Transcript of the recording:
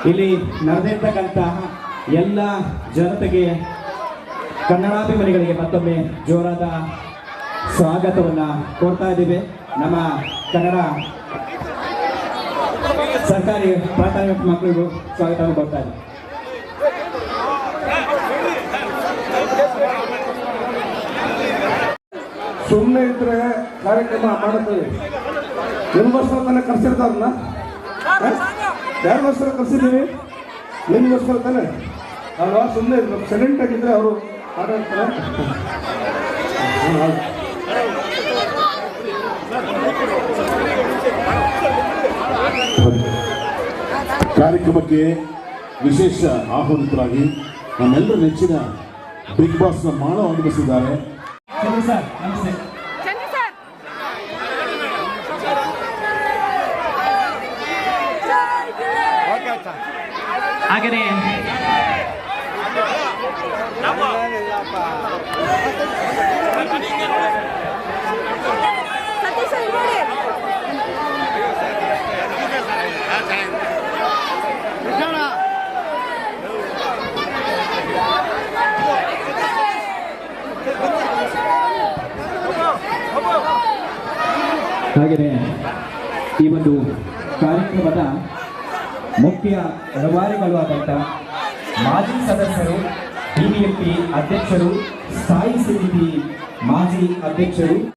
ಇಲ್ಲಿ ನಡೆದಿರ್ತಕ್ಕಂತಹ ಎಲ್ಲ ಜನತೆಗೆ ಕನ್ನಡಾಭಿಮಾನಿಗಳಿಗೆ ಮತ್ತೊಮ್ಮೆ ಜೋರಾದ ಸ್ವಾಗತವನ್ನು ಕೋರ್ತಾ ಇದ್ದೀವಿ. ನಮ್ಮ ಕನ್ನಡ ಸರ್ಕಾರಿ ಪ್ರಾಥಮಿಕ ಮಕ್ಕಳಿಗೂ ಸ್ವಾಗತವನ್ನು ಕೊಡ್ತಾ ಇದ್ದೀವಿ. ಸುಮ್ಮನೆ ಇದ್ರೆ ಕಾರ್ಯಕ್ರಮ ಮಾಡುತ್ತೇವೆ. ನಿಮಗೋಸ್ಕರ ತಾನೇ ಕರ್ಸಿರ್ತಾರಲ್ಲ, ಯಾರಿಗೋಸ್ಕರ ಕರ್ಸಿದ್ದೀವಿ? ನಿಮಗೋಸ್ಕರ ತಾನೆ ಅಲ್ವಾ? ಸುಮ್ಮನೆ ಇರ್ಬೇಕು, ಸೈಲೆಂಟ್ ಆಗಿದ್ರೆ ಅವರು ಮಾತಾಡ್ತಾರೆ. ಕಾರ್ಯಕ್ರಮಕ್ಕೆ ವಿಶೇಷ ಆಹ್ವಾನಿತರಾಗಿ ನಮ್ಮೆಲ್ಲರ ನೆಚ್ಚಿನ ಬಿಗ್ ಬಾಸ್ನ ಮಾಳ ಆಗಮಿಸಿದ್ದಾರೆ. ಹಾಗೆಯೇ ಈ ಒಂದು ಕಾರ್ಯಕ್ರಮದ ಮುಖ್ಯ ರೂವಾರಿಗಳು ಆದಂಥ ಮಾಜಿ ಸದಸ್ಯರು, ಬಿಬಿಎಂಪಿ ಅಧ್ಯಕ್ಷರು, ಸ್ಥಾಯಿ ಸಮಿತಿ ಮಾಜಿ ಅಧ್ಯಕ್ಷರು